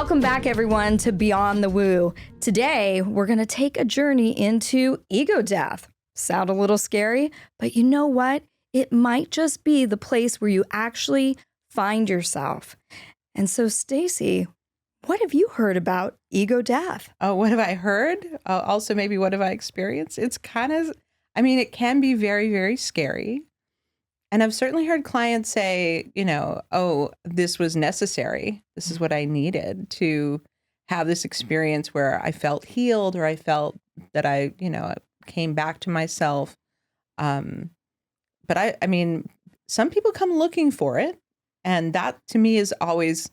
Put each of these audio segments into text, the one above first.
Welcome back, everyone, to Beyond the Woo. Today, we're going to take a journey into ego death. Sound a little scary, but you know what? It might just be the place where you actually find yourself. And so, Stacy, what have you heard about ego death? Oh, what have I heard? Also, maybe what have I experienced? It's kind of, it can be very, very scary. And I've certainly heard clients say, oh, this was necessary. This is what I needed to have this experience where I felt healed, or I felt that I, came back to myself. But some people come looking for it. And that to me is always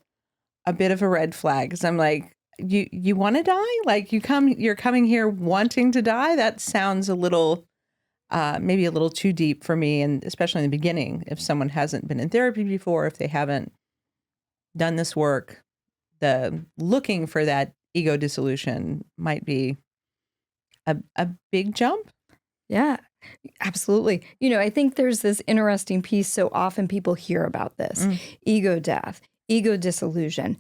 a bit of a red flag, because I'm like, you want to die? Like you're coming here wanting to die? That sounds a little maybe a little too deep for me, and especially in the beginning, if someone hasn't been in therapy before, if they haven't done this work, the looking for that ego dissolution might be a big jump. Yeah, absolutely. I think there's this interesting piece. So often people hear about this ego death, ego dissolution.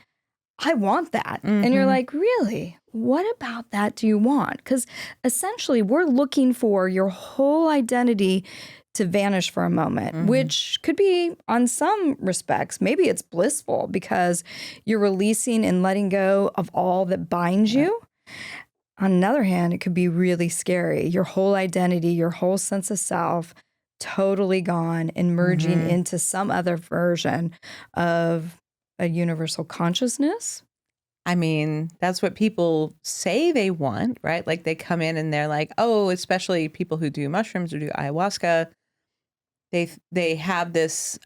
I want that. Mm-hmm. And you're like, really? What about that do you want? Because essentially we're looking for your whole identity to vanish for a moment, which could be, on some respects, maybe it's blissful because you're releasing and letting go of all that binds you. On the other hand, it could be really scary. Your whole identity, your whole sense of self, totally gone and merging into some other version of a universal consciousness. That's what people say they want, right? Like they come in and they're like, oh, especially people who do mushrooms or do ayahuasca, they have this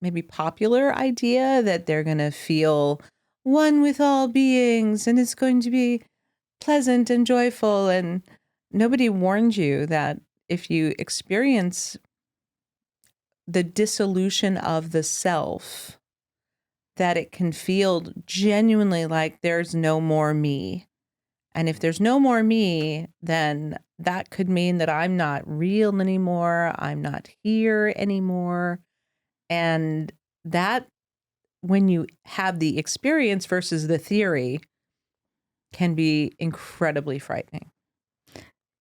maybe popular idea that they're going to feel one with all beings and it's going to be pleasant and joyful. And nobody warned you that if you experience the dissolution of the self, that it can feel genuinely like there's no more me. And if there's no more me, then that could mean that I'm not real anymore. I'm not here anymore. And that, when you have the experience versus the theory, can be incredibly frightening.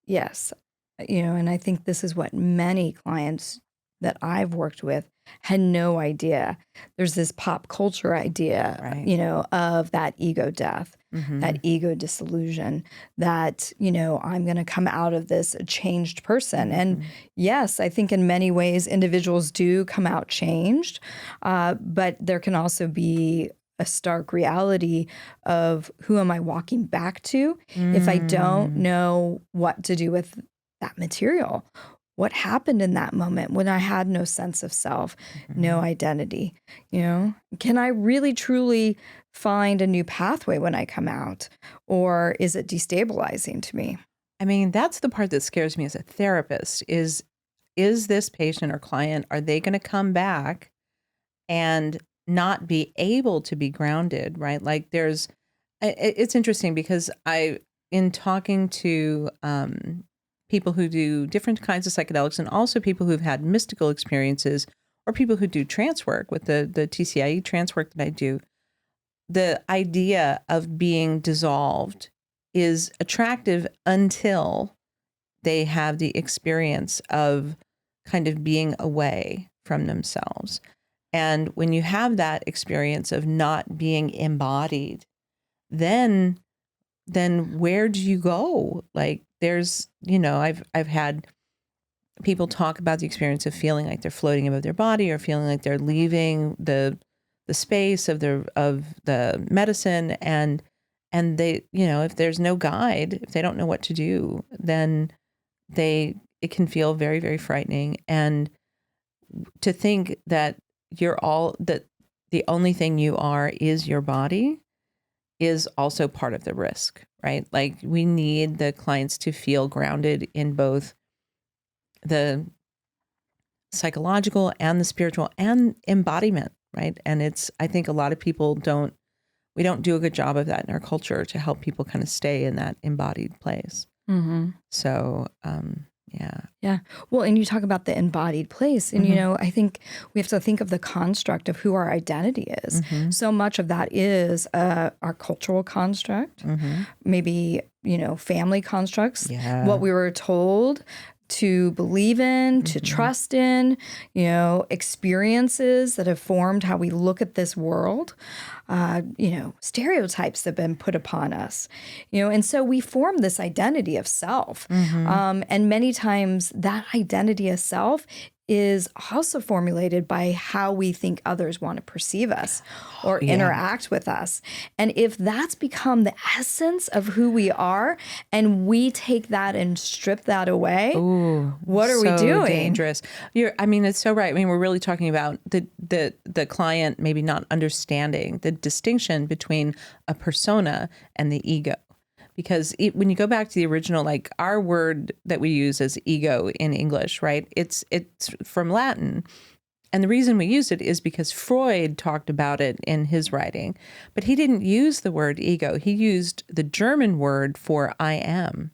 Yes. And I think this is what many clients that I've worked with had no idea. There's this pop culture idea, right, of that ego death, that ego dissolution, that, I'm going to come out of this a changed person. And yes, I think in many ways individuals do come out changed, but there can also be a stark reality of who am I walking back to if I don't know what to do with that material. What happened in that moment when I had no sense of self, no identity? Can I really truly find a new pathway when I come out, or is it destabilizing to me? That's the part that scares me as a therapist is this patient or client, are they going to come back and not be able to be grounded, right? Like it's interesting because in talking to people who do different kinds of psychedelics, and also people who've had mystical experiences, or people who do trance work with the TCIE trance work that I do, the idea of being dissolved is attractive until they have the experience of kind of being away from themselves. And when you have that experience of not being embodied, then where do you go? Like there's, I've had people talk about the experience of feeling like they're floating above their body, or feeling like they're leaving the space of the medicine, and they, if there's no guide, if they don't know what to do, then it can feel very, very frightening. And to think that that the only thing you are is your body is also part of the risk, right? Like we need the clients to feel grounded in both the psychological and the spiritual and embodiment, right? And I think a lot of people we don't do a good job of that in our culture to help people kind of stay in that embodied place. So Yeah. Yeah. Well, and you talk about the embodied place. And, I think we have to think of the construct of who our identity is. So much of that is our cultural construct, maybe, family constructs, what we were told to believe in, to trust in, experiences that have formed how we look at this world, stereotypes that have been put upon us, and so we form this identity of self. And many times that identity of self is also formulated by how we think others want to perceive us or interact with us. And if that's become the essence of who we are and we take that and strip that away, what are we doing? Dangerous. It's so right. I mean, we're really talking about the client maybe not understanding the distinction between a persona and the ego. Because when you go back to the original, like our word that we use as ego in English, right? It's from Latin. And the reason we used it is because Freud talked about it in his writing. But he didn't use the word ego. He used the German word for I am.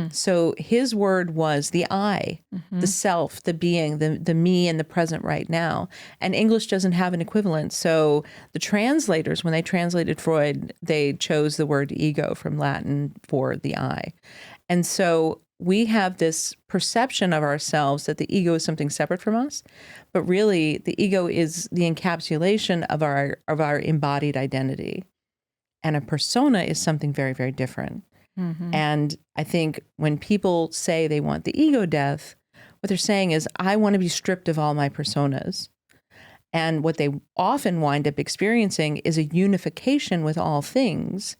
So his word was the I, the self, the being, the me in the present right now. And English doesn't have an equivalent. So the translators, when they translated Freud, they chose the word ego from Latin for the I. And so we have this perception of ourselves that the ego is something separate from us, but really the ego is the encapsulation of our embodied identity. And a persona is something very, very different. And I think when people say they want the ego death, what they're saying is, I want to be stripped of all my personas. And what they often wind up experiencing is a unification with all things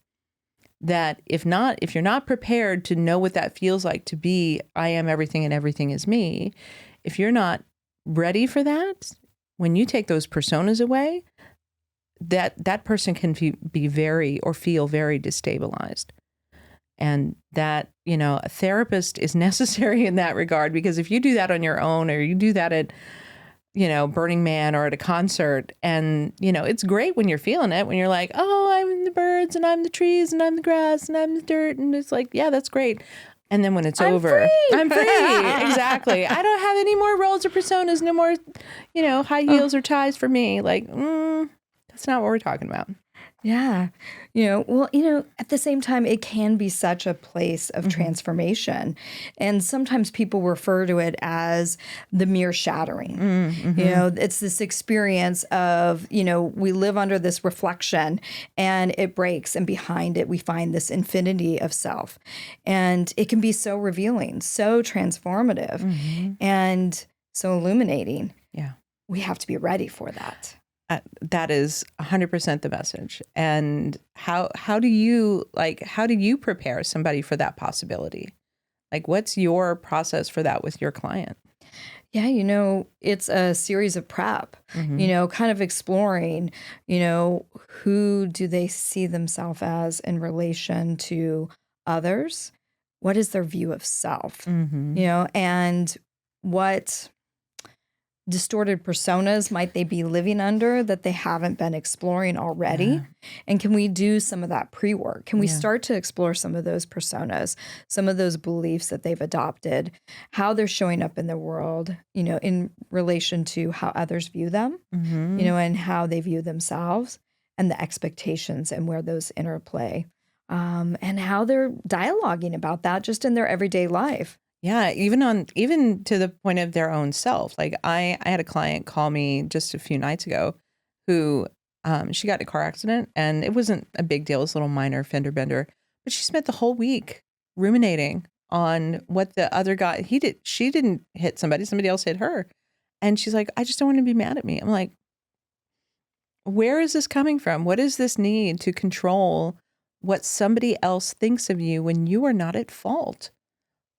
that if you're not prepared to know what that feels like to be, I am everything and everything is me, if you're not ready for that, when you take those personas away, that person can be very or feel very destabilized. And that, a therapist is necessary in that regard, because if you do that on your own, or you do that at, Burning Man or at a concert, and, it's great when you're feeling it, when you're like, oh, I'm the birds and I'm the trees and I'm the grass and I'm the dirt. And it's like, yeah, that's great. And then when it's over, I'm free. Exactly. I don't have any more roles or personas, no more, high heels or ties for me. Like, that's not what we're talking about. Yeah. At the same time, it can be such a place of transformation. And sometimes people refer to it as the mere shattering. It's this experience of, we live under this reflection and it breaks, and behind it, we find this infinity of self. And it can be so revealing, so transformative, and so illuminating. Yeah. We have to be ready for that. That is 100% the message. And how do you prepare somebody for that possibility? Like, what's your process for that with your client? Yeah, it's a series of prep, kind of exploring, who do they see themselves as in relation to others? What is their view of self? And what distorted personas might they be living under that they haven't been exploring already? Yeah. And can we do some of that pre-work? Can we start to explore some of those personas, some of those beliefs that they've adopted, how they're showing up in the world, in relation to how others view them, and how they view themselves, and the expectations and where those interplay, and how they're dialoguing about that just in their everyday life. Yeah, even to the point of their own self. Like I had a client call me just a few nights ago who she got in a car accident, and it wasn't a big deal. It was a little minor fender bender, but she spent the whole week ruminating on what the other guy she didn't hit somebody else hit her. And she's like, I just don't want to be mad at me. I'm like, where is this coming from? What is this need to control what somebody else thinks of you when you are not at fault?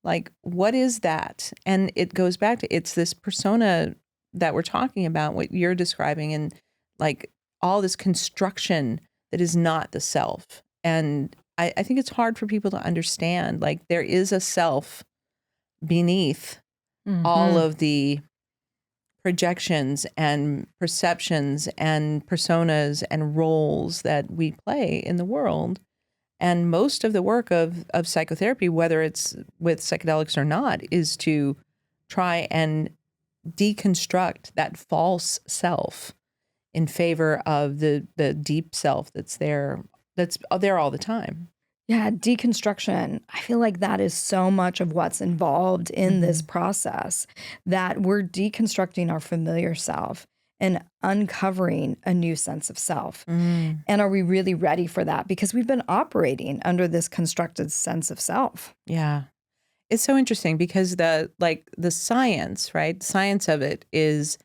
Like, what is that? And it goes back to, it's this persona that we're talking about, what you're describing, and like all this construction that is not the self. And I think it's hard for people to understand, like there is a self beneath all of the projections and perceptions and personas and roles that we play in the world. And most of the work of psychotherapy, whether it's with psychedelics or not, is to try and deconstruct that false self in favor of the deep self that's there all the time. Yeah, deconstruction. I feel like that is so much of what's involved in this Mm-hmm. process, that we're deconstructing our familiar self and uncovering a new sense of self. Mm. And are we really ready for that? Because we've been operating under this constructed sense of self. Yeah. It's so interesting because the science, right? Science of it is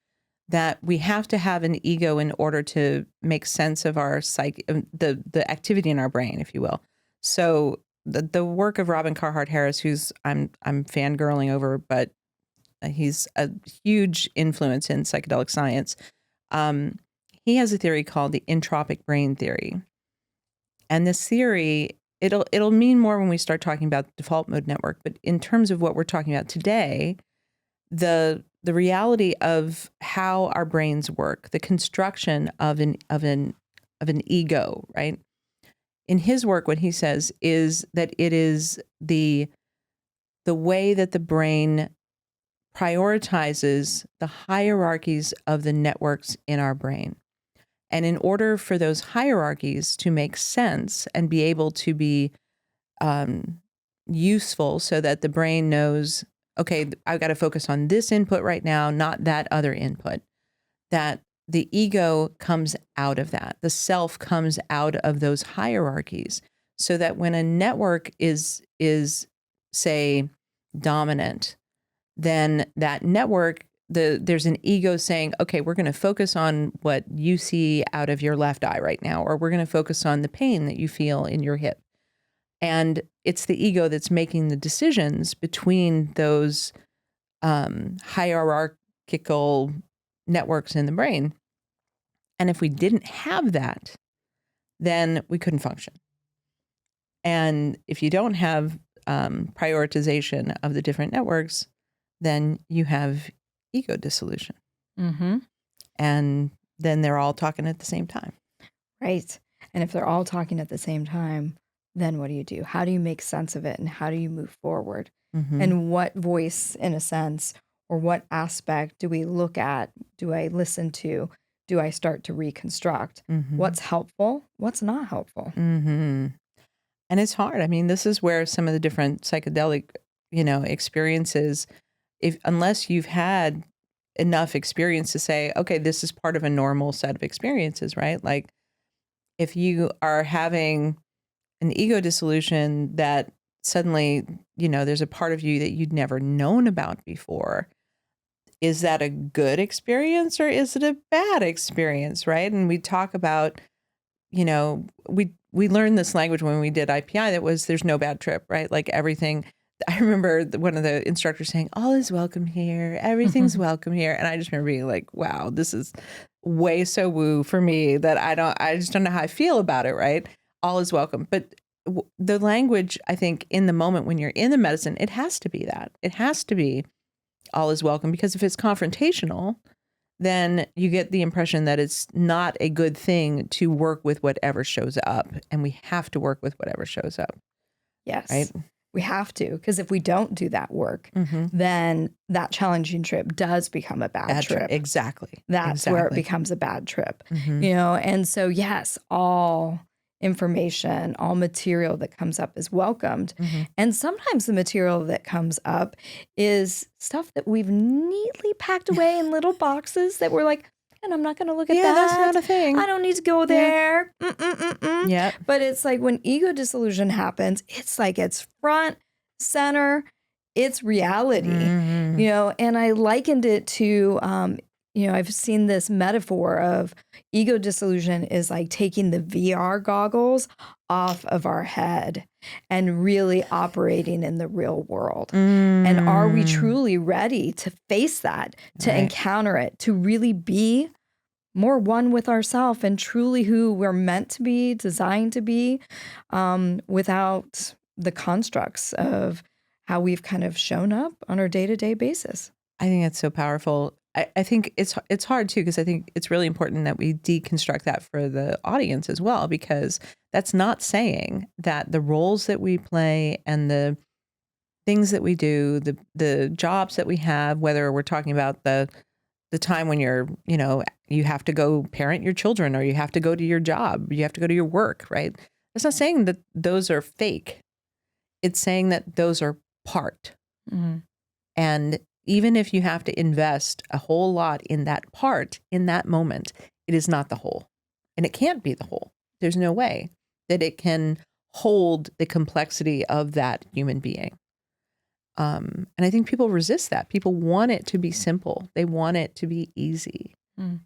that we have to have an ego in order to make sense of our the activity in our brain, if you will. So the work of Robin Carhart Harris, who's I'm fangirling over, but he's a huge influence in psychedelic science. He has a theory called the entropic brain theory, and this theory it'll mean more when we start talking about the default mode network. But in terms of what we're talking about today, the reality of how our brains work, the construction of an ego, right? In his work, what he says is that it is the way that the brain prioritizes the hierarchies of the networks in our brain. And in order for those hierarchies to make sense and be able to be useful so that the brain knows, okay, I've got to focus on this input right now, not that other input, that the ego comes out of that. The self comes out of those hierarchies, so that when a network is say dominant, then that network, there's an ego saying, okay, we're going to focus on what you see out of your left eye right now, or we're going to focus on the pain that you feel in your hip. And it's the ego that's making the decisions between those hierarchical networks in the brain. And if we didn't have that, then we couldn't function. And if you don't have prioritization of the different networks, then you have ego dissolution. Mm-hmm. And then they're all talking at the same time. Right. And if they're all talking at the same time, then what do you do? How do you make sense of it? And how do you move forward? Mm-hmm. And what voice, in a sense, or what aspect do we look at? Do I listen to? Do I start to reconstruct? Mm-hmm. What's helpful? What's not helpful? Mm-hmm. And it's hard. I mean, this is where some of the different psychedelic, experiences, unless you've had enough experience to say, okay, this is part of a normal set of experiences, right? Like if you are having an ego dissolution that suddenly, there's a part of you that you'd never known about before. Is that a good experience or is it a bad experience, right? And we talk about, we learned this language when we did IPI that was there's no bad trip, right? Like everything. I remember one of the instructors saying, all is welcome here. Everything's welcome here. And I just remember being like, wow, this is way so woo for me that I just don't know how I feel about it, right? All is welcome. But the language, I think, in the moment when you're in the medicine, it has to be that. It has to be all is welcome, because if it's confrontational, then you get the impression that it's not a good thing to work with whatever shows up. And we have to work with whatever shows up. Yes. Right? We have to, because if we don't do that work, then that challenging trip does become a bad trip. Exactly. That's where it becomes a bad trip, And so, yes, all information, all material that comes up is welcomed. And sometimes the material that comes up is stuff that we've neatly packed away in little boxes that we're like, and I'm not going to look at that. That's not a thing. I don't need to go there. Yeah. But it's like when ego dissolution happens, it's like it's front, center, it's reality, and I likened it to, I've seen this metaphor of ego dissolution is like taking the VR goggles off of our head and really operating in the real world. And are we truly ready to face that, to encounter it, to really be more one with ourselves and truly who we're meant to be, designed to be, without the constructs of how we've kind of shown up on our day-to-day basis? I think that's so powerful. I think it's hard too, because I think it's really important that we deconstruct that for the audience as well, because that's not saying that the roles that we play and the things that we do, the jobs that we have, whether we're talking about the time when you're, you have to go parent your children, or you have to go to your job, you have to go to your work, right? It's not saying that those are fake. It's saying that those are part. Mm-hmm. And even if you have to invest a whole lot in that part, in that moment, it is not the whole. And it can't be the whole. There's no way that it can hold the complexity of that human being. And I think people resist that. People want it to be simple. They want it to be easy. Mm.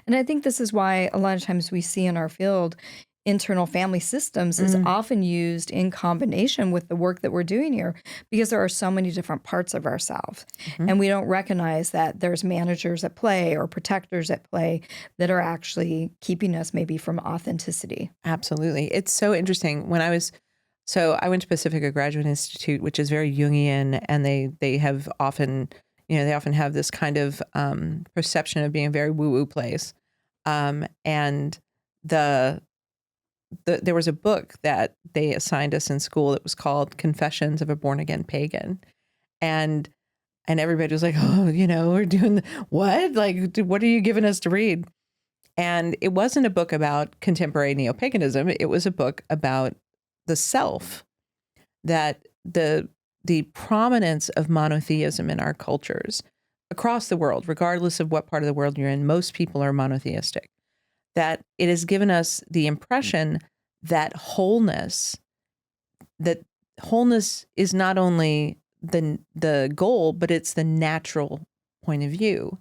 And I think this is why a lot of times we see in our field, internal family systems is often used in combination with the work that we're doing here, because there are so many different parts of ourselves. And we don't recognize that there's managers at play or protectors at play that are actually keeping us maybe from authenticity. Absolutely. It's so interesting. I went to Pacifica Graduate Institute, which is very Jungian, and they have often, they often have this kind of perception of being a very woo-woo place. And there was a book that they assigned us in school that was called Confessions of a Born-Again Pagan. And everybody was like, oh, we're doing what? Like, what are you giving us to read? And it wasn't a book about contemporary neo-paganism. It was a book about the self, that the prominence of monotheism in our cultures across the world, regardless of what part of the world you're in, most people are monotheistic. That it has given us the impression that wholeness is not only the goal, but it's the natural point of view.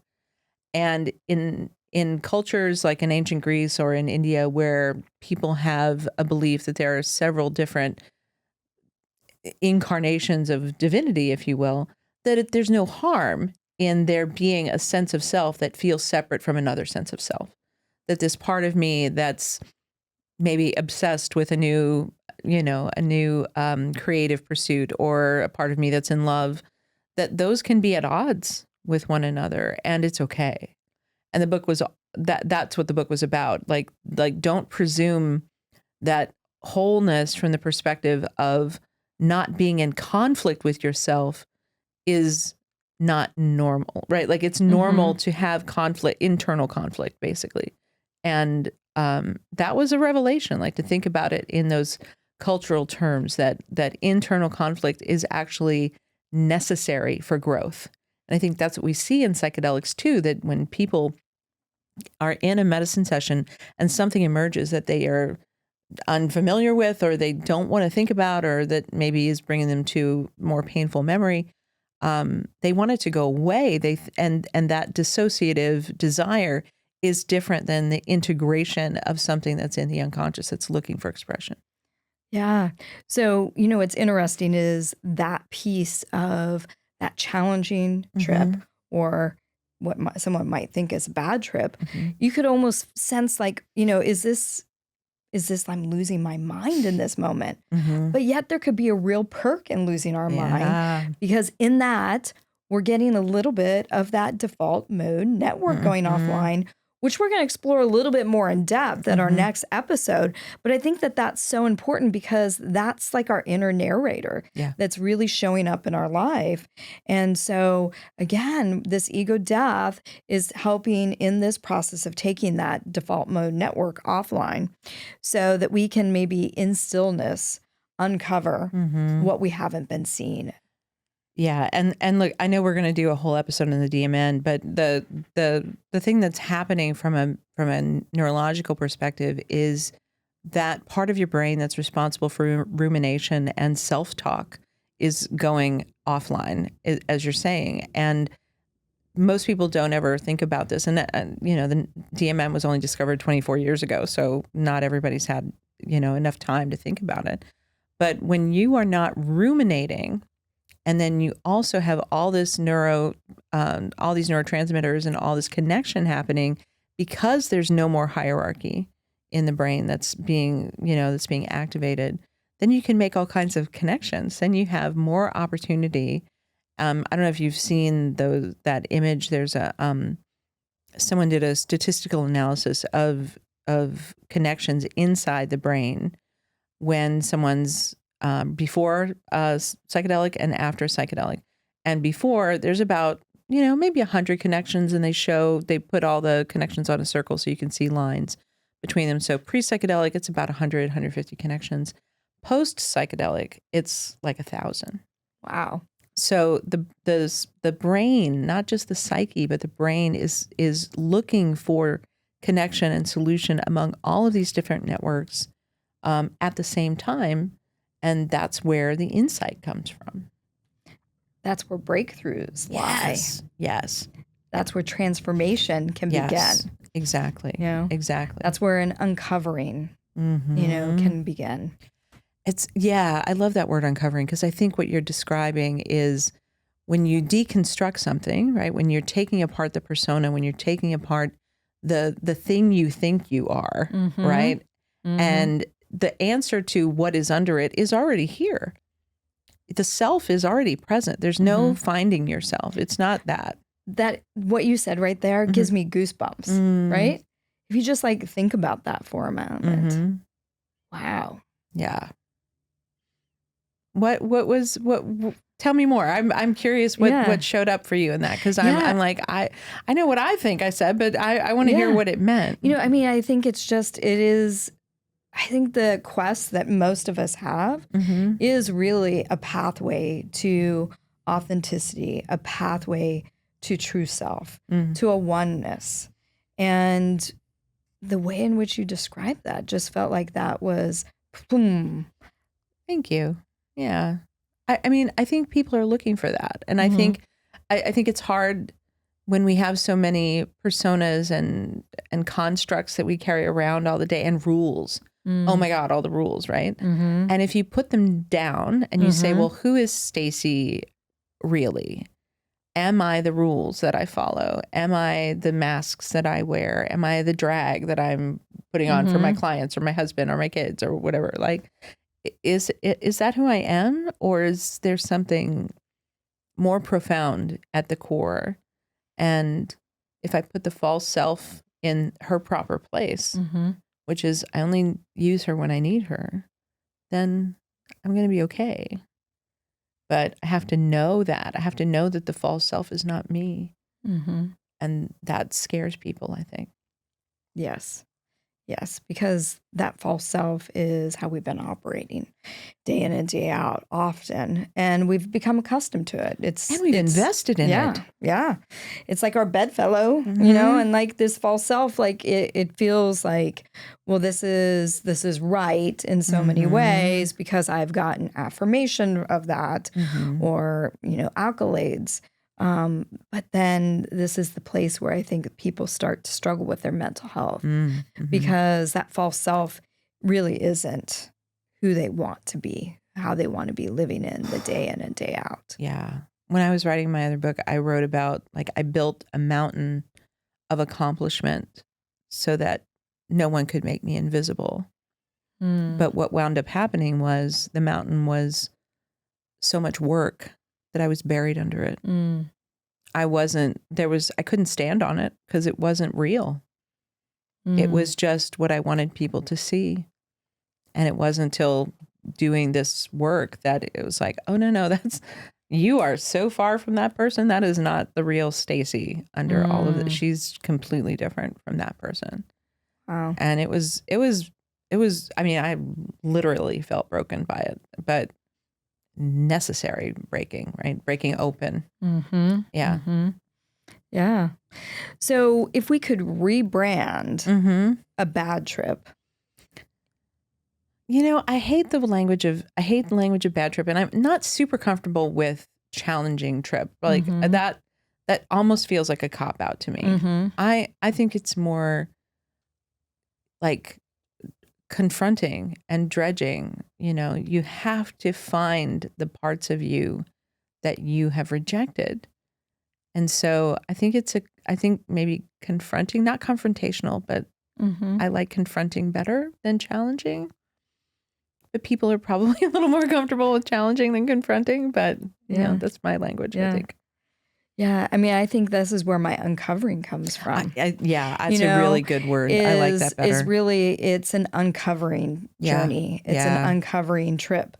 And in cultures like in ancient Greece or in India, where people have a belief that there are several different incarnations of divinity, if you will, that there's no harm in there being a sense of self that feels separate from another sense of self. That this part of me that's maybe obsessed with a new creative pursuit, or a part of me that's in love, that those can be at odds with one another, and it's okay. And the book was that's what the book was about. Like don't presume that wholeness from the perspective of not being in conflict with yourself is not normal, right? Like it's normal to have conflict, internal conflict, basically. And that was a revelation, like to think about it in those cultural terms, that internal conflict is actually necessary for growth. And I think that's what we see in psychedelics too, that when people are in a medicine session and something emerges that they are unfamiliar with, or they don't want to think about, or that maybe is bringing them to more painful memory, they want it to go away. And that dissociative desire is different than the integration of something that's in the unconscious that's looking for expression. Yeah. So, what's interesting is that piece of that challenging trip, or what someone might think is a bad trip, you could almost sense like, is this I'm losing my mind in this moment? But yet there could be a real perk in losing our mind, because in that we're getting a little bit of that default mode network going offline, which we're going to explore a little bit more in depth in our next episode. But I think that that's so important, because that's like our inner narrator that's really showing up in our life. And so again, this ego death is helping in this process of taking that default mode network offline, so that we can maybe in stillness uncover what we haven't been seeing. Yeah, and look, I know we're going to do a whole episode on the DMN, but the thing that's happening from a neurological perspective is that part of your brain that's responsible for rumination and self-talk is going offline, as you're saying, and most people don't ever think about this. And the DMN was only discovered 24 years ago, so not everybody's had enough time to think about it. But when you are not ruminating, and then you also have all this all these neurotransmitters and all this connection happening, because there's no more hierarchy in the brain that's being activated, then you can make all kinds of connections. Then you have more opportunity I don't know if you've seen that image. There's someone did a statistical analysis of connections inside the brain when someone's before psychedelic and after psychedelic. And before, there's about, maybe 100 connections, and they put all the connections on a circle so you can see lines between them. So pre-psychedelic, it's about 100, 150 connections. Post-psychedelic, it's like 1,000. Wow. So the brain, not just the psyche, but the brain is looking for connection and solution among all of these different networks at the same time. And that's where the insight comes from. That's where breakthroughs lie. Yes. That's where transformation can begin. Exactly. Exactly. That's where an uncovering, can begin. I love that word uncovering, because I think what you're describing is when you deconstruct something, right? When you're taking apart the persona, when you're taking apart the thing you think you are, right? And the answer to what is under it is already here. The self is already present. There's no finding yourself. It's not that. That what you said right there gives me goosebumps, right? If you just think about that for a moment. Wow. Yeah. What tell me more. I'm curious what showed up for you in that, because I'm like, I know what I think I said, but I want to hear what it meant. I think I think the quest that most of us have is really a pathway to authenticity, a pathway to true self, to a oneness. And the way in which you described that just felt like that was boom. Thank you. Yeah. I think people are looking for that. And I think it's hard when we have so many personas and constructs that we carry around all the day, and rules. Oh my God, all the rules, right? And if you put them down and you say, well, who is Stacy really? Am I the rules that I follow? Am I the masks that I wear? Am I the drag that I'm putting on for my clients or my husband or my kids or whatever? Is that who I am? Or is there something more profound at the core? And if I put the false self in her proper place, which is I only use her when I need her, then I'm going to be okay. But I have to know that. I have to know that the false self is not me. And that scares people, I think. Yes, because that false self is how we've been operating day in and day out often. And we've become accustomed to it. And we've invested in it. Yeah. It's like our bedfellow, and this false self, it feels like, well, this is right in so many ways because I've gotten affirmation of that or, accolades. But then this is the place where I think people start to struggle with their mental health because that false self really isn't who they want to be, how they want to be living in the day in and day out. Yeah. When I was writing my other book, I wrote about I built a mountain of accomplishment so that no one could make me invisible. But what wound up happening was the mountain was so much work that I was buried under it. I couldn't stand on it because it wasn't real. It was just what I wanted people to see. And it wasn't until doing this work that it was like, oh, no, you are so far from that person. That is not the real Stacy under all of this. She's completely different from that person. Wow. And it was, I literally felt broken by it, but necessary breaking, right? Breaking open. Yeah. Yeah. So if we could rebrand a bad trip. I hate the language of bad trip, and I'm not super comfortable with challenging trip. That almost feels like a cop out to me. I think it's more like confronting and dredging. You have to find the parts of you that you have rejected. And so I think maybe confronting, not confrontational, but I like confronting better than challenging. But people are probably a little more comfortable with challenging than confronting. But, that's my language, I think. Yeah. I mean, I think this is where my uncovering comes from. It's a really good word. I like that better. It's an uncovering journey. It's an uncovering trip,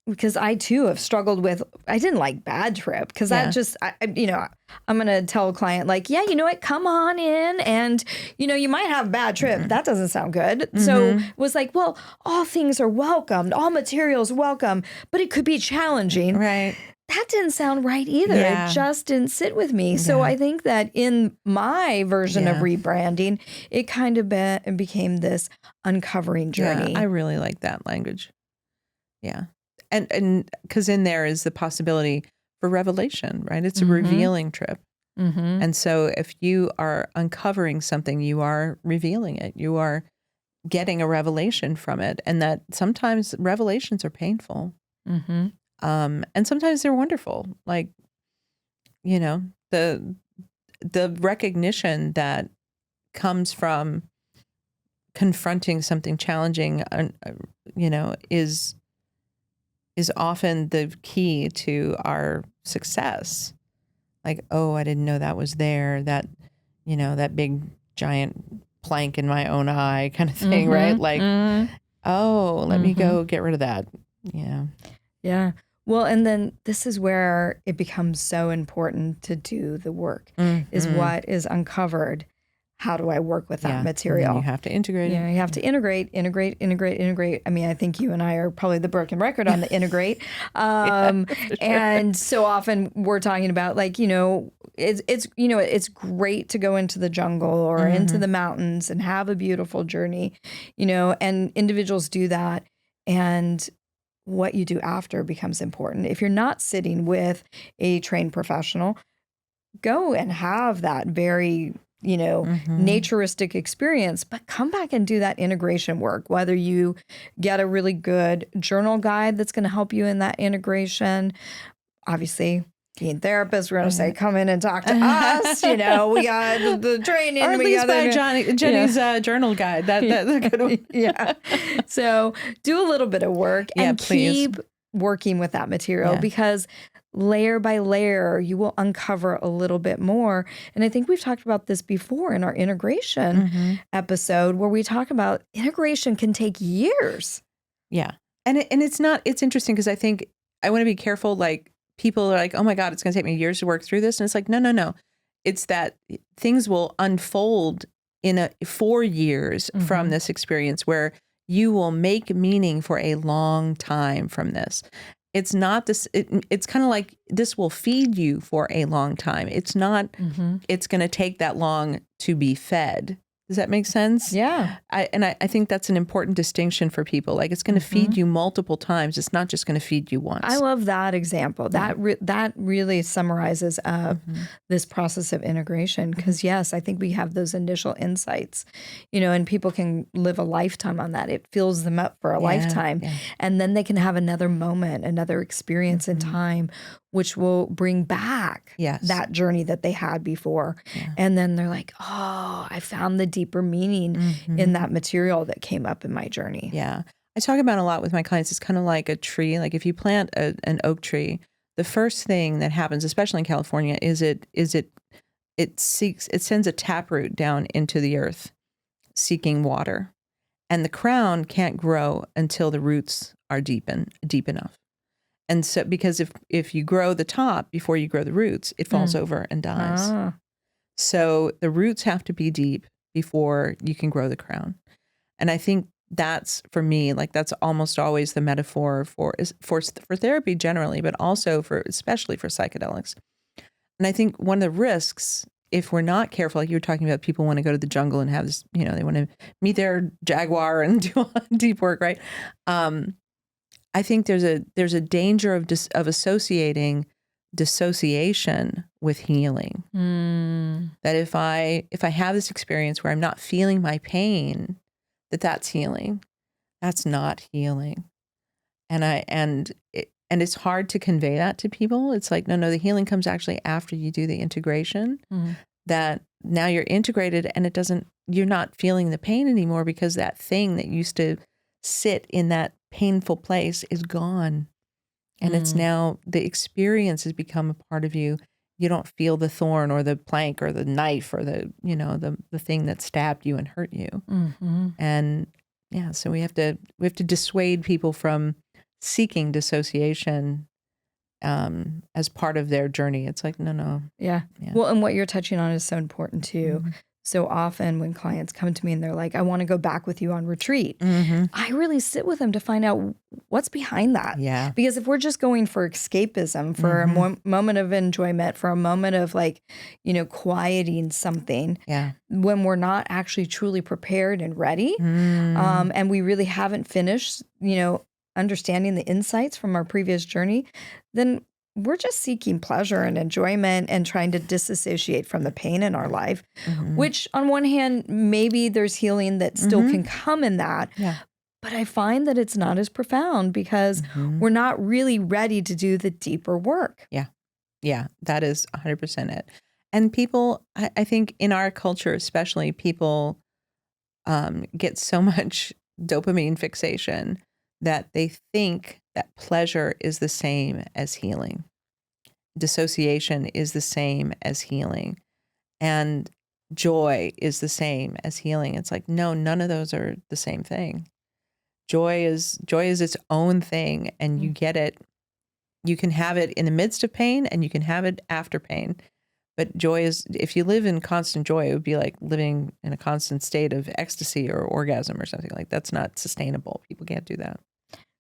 because I too have struggled with, I didn't like bad trip because that just, I'm going to tell a client like, yeah, you know what, come on in and, you might have a bad trip. That doesn't sound good. So it was like, well, all things are welcomed, all materials welcome, but it could be challenging. Right. That didn't sound right either. It just didn't sit with me. So I think that in my version of rebranding, it kind of became this uncovering journey. Yeah, I really like that language. Yeah. And because in there is the possibility for revelation, right? It's a revealing trip. And so if you are uncovering something, you are revealing it. You are getting a revelation from it. And that sometimes revelations are painful. And sometimes they're wonderful. Like, the recognition that comes from confronting something challenging, is often the key to our success. Like, oh, I didn't know that was there. That, that big giant plank in my own eye kind of thing, right? Like, oh, let me go get rid of that. Yeah. Yeah. Well, and then this is where it becomes so important to do the work, is what is uncovered. How do I work with that material? You have to integrate it. You have to integrate. I mean, I think you and I are probably the broken record on the integrate. Sure. And so often we're talking about like, it's great to go into the jungle or into the mountains and have a beautiful journey, and individuals do that. And what you do after becomes important. If you're not sitting with a trained professional, go and have that very, naturistic experience, but come back and do that integration work, whether you get a really good journal guide that's going to help you in that integration. Obviously, being therapists, we're going to say, come in and talk to us. We got the training. Or at least buy Jenny's journal guide. That's a good one. Yeah. So do a little bit of work and keep working with that material because layer by layer, you will uncover a little bit more. And I think we've talked about this before in our integration episode where we talk about integration can take years. Yeah. And it's interesting because I think I want to be careful. Like people are like, oh my God, it's going to take me years to work through this. And it's like, no. It's that things will unfold in 4 years from this experience where you will make meaning for a long time from this. It's not this, it's kind of like this will feed you for a long time. It's not, it's going to take that long to be fed. Does that make sense? Yeah. I think that's an important distinction for people. Like it's going to feed you multiple times. It's not just going to feed you once. I love that example. That really summarizes this process of integration. Because yes, I think we have those initial insights, and people can live a lifetime on that. It fills them up for a lifetime. Yeah. And then they can have another moment, another experience in time, which will bring back that journey that they had before. Yeah. And then they're like, oh, I found the deeper meaning in that material that came up in my journey. Yeah. I talk about a lot with my clients. It's kind of like a tree. Like if you plant an oak tree, the first thing that happens, especially in California, is it sends a taproot down into the earth seeking water. And the crown can't grow until the roots are deep enough. And so, because if you grow the top before you grow the roots, it falls over and dies. So the roots have to be deep before you can grow the crown. And I think that's, for me, like that's almost always the metaphor for therapy generally, but also especially for psychedelics. And I think one of the risks, if we're not careful, like you were talking about, people want to go to the jungle and have this, they want to meet their jaguar and do deep work, right? I think there's a danger of associating dissociation with healing. That if I have this experience where I'm not feeling my pain, that's healing. That's not healing. And it's hard to convey that to people. It's like, no, the healing comes actually after you do the integration. That now you're integrated and you're not feeling the pain anymore because that thing that used to sit in that painful place is gone. And it's now the experience has become a part of you. You don't feel the thorn or the plank or the knife or the, the thing that stabbed you and hurt you. And yeah, so we have to dissuade people from seeking dissociation as part of their journey. It's like, no. Yeah. Well, and what you're touching on is so important too. So often when clients come to me and they're like, I want to go back with you on retreat, I really sit with them to find out what's behind that. Yeah. Because if we're just going for escapism, for a moment of enjoyment, for a moment of quieting something, when we're not actually truly prepared and ready, and we really haven't finished, understanding the insights from our previous journey, then we're just seeking pleasure and enjoyment and trying to disassociate from the pain in our life, which on one hand, maybe there's healing that still can come in that. Yeah. But I find that it's not as profound because we're not really ready to do the deeper work. Yeah. Yeah. That is 100% it. And people, I think in our culture, especially, people get so much dopamine fixation that they think that pleasure is the same as healing. Dissociation is the same as healing. And joy is the same as healing. It's like, no, none of those are the same thing. Joy is its own thing, and you get it. You can have it in the midst of pain and you can have it after pain. But joy is, if you live in constant joy, it would be like living in a constant state of ecstasy or orgasm or something. Like, that's not sustainable. People can't do that.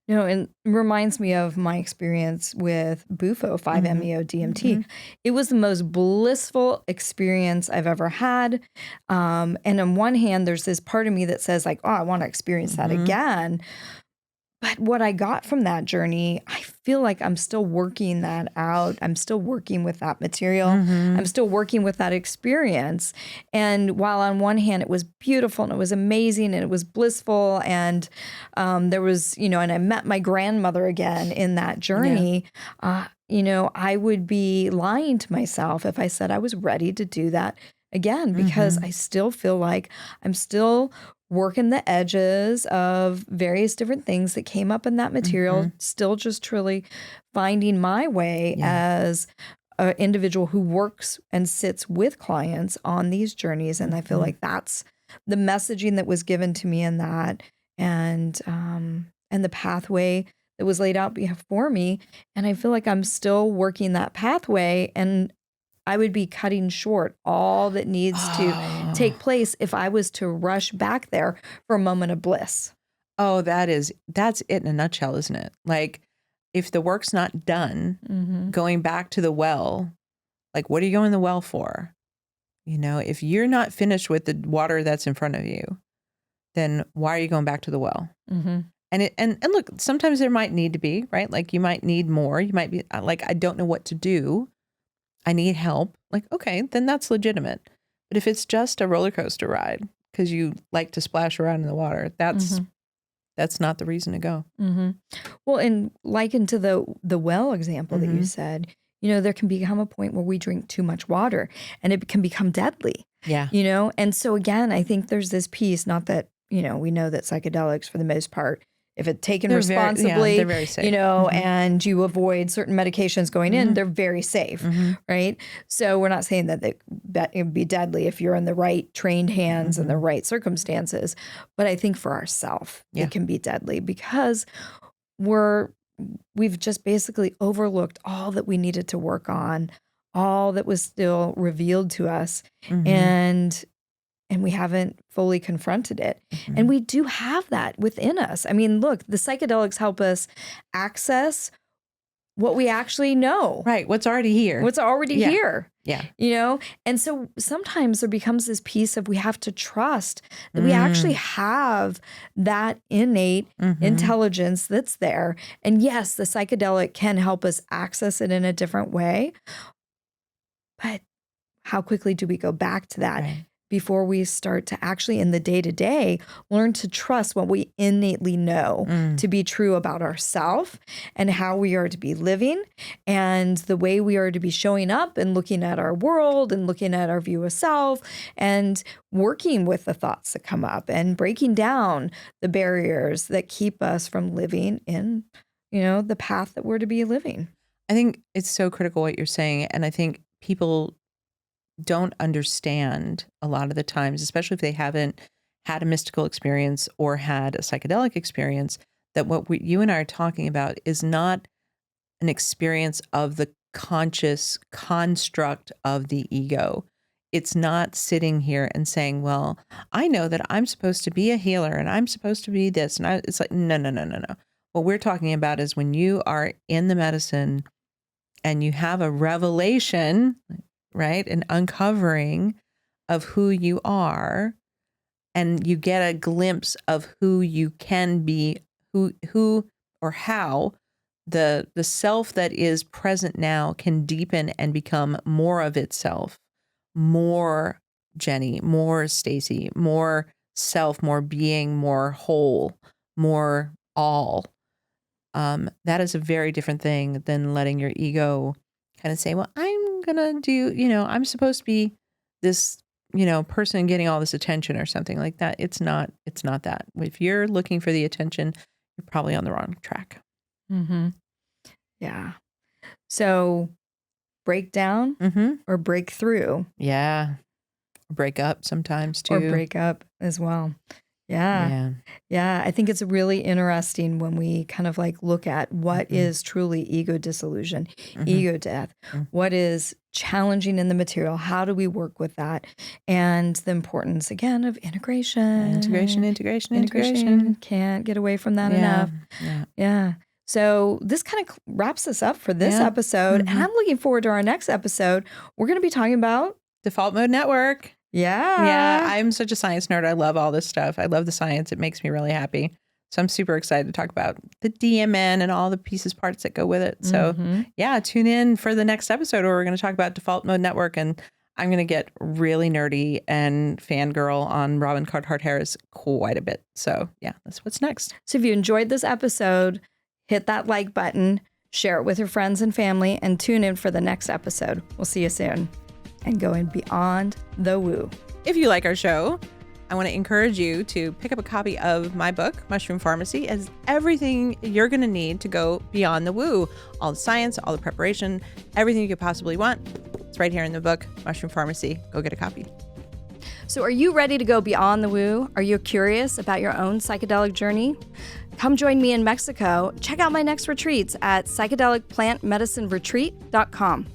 And it reminds me of my experience with Bufo, 5-MeO-DMT. It was the most blissful experience I've ever had. And on one hand, there's this part of me that says like, oh, I want to experience that again. But what I got from that journey, I feel like I'm still working that out. I'm still working with that material. I'm still working with that experience. And while on one hand, it was beautiful and it was amazing and it was blissful. And there was, and I met my grandmother again in that journey. I would be lying to myself if I said I was ready to do that again, because I still feel like I'm still working the edges of various different things that came up in that material, still just truly finding my way as an individual who works and sits with clients on these journeys. And I feel like that's the messaging that was given to me in that, and the pathway that was laid out before me. And I feel like I'm still working that pathway, and I would be cutting short all that needs to take place if I was to rush back there for a moment of bliss. Oh, that's it in a nutshell, isn't it? Like, if the work's not done, going back to the well, like, what are you going to the well for? If you're not finished with the water that's in front of you, then why are you going back to the well? And look, sometimes there might need to be, right? Like, you might need more. You might be like, I don't know what to do. I need help. Like, okay, then that's legitimate. But if it's just a roller coaster ride because you like to splash around in the water, that's not the reason to go. Well, and likened to the well example that you said, there can become a point where we drink too much water and it can become deadly. Yeah. And so again, I think there's this piece, not that, we know that psychedelics for the most part, if it's taken responsibly, they're very safe. And you avoid certain medications going in, they're very safe, right? So we're not saying that it would be deadly if you're in the right trained hands and the right circumstances. But I think for ourselves, it can be deadly because we've just basically overlooked all that we needed to work on, all that was still revealed to us. And we haven't fully confronted it. And we do have that within us. I mean, look, the psychedelics help us access what we actually know. Right. What's already here. What's already here. Yeah. And so sometimes there becomes this piece of we have to trust that we actually have that innate intelligence that's there. And yes, the psychedelic can help us access it in a different way. But how quickly do we go back to that? Right. before we start to actually, in the day-to-day, learn to trust what we innately know to be true about ourselves and how we are to be living and the way we are to be showing up and looking at our world and looking at our view of self and working with the thoughts that come up and breaking down the barriers that keep us from living in, the path that we're to be living. I think it's so critical what you're saying. And I think people don't understand a lot of the times, especially if they haven't had a mystical experience or had a psychedelic experience, that what you and I are talking about is not an experience of the conscious construct of the ego. It's not sitting here and saying, well, I know that I'm supposed to be a healer and I'm supposed to be this. And it's like, no. What we're talking about is when you are in the medicine and you have a revelation, right? An uncovering of who you are, and you get a glimpse of who you can be, who or how the self that is present now can deepen and become more of itself, more Jenny, more Stacy, more self, more being, more whole, more all. That is a very different thing than letting your ego kind of say, well, I'm going to do, I'm supposed to be this, person getting all this attention or something like that. It's not that. If you're looking for the attention, you're probably on the wrong track. Mm-hmm. Yeah. So break down or break through. Yeah. Break up sometimes too. Or break up as well. Yeah. I think it's really interesting when we kind of like look at what is truly ego dissolution, ego death, what is challenging in the material, how do we work with that, and the importance again of integration. Integration. Can't get away from that enough. Yeah. So this kind of wraps us up for this episode. And I'm looking forward to our next episode. We're going to be talking about Default Mode Network. Yeah. I'm such a science nerd. I love all this stuff. I love the science. It makes me really happy. So I'm super excited to talk about the DMN and all the pieces, parts that go with it. So tune in for the next episode where we're going to talk about Default Mode Network, and I'm going to get really nerdy and fangirl on Robin Carhart-Harris quite a bit. So that's what's next. So if you enjoyed this episode, hit that like button, share it with your friends and family, and tune in for the next episode. We'll see you soon. And going beyond the woo. If you like our show, I want to encourage you to pick up a copy of my book, Mushroom Pharmacy, as everything you're going to need to go beyond the woo. All the science, all the preparation, everything you could possibly want. It's right here in the book, Mushroom Pharmacy. Go get a copy. So are you ready to go beyond the woo? Are you curious about your own psychedelic journey? Come join me in Mexico. Check out my next retreats at psychedelicplantmedicineretreat.com.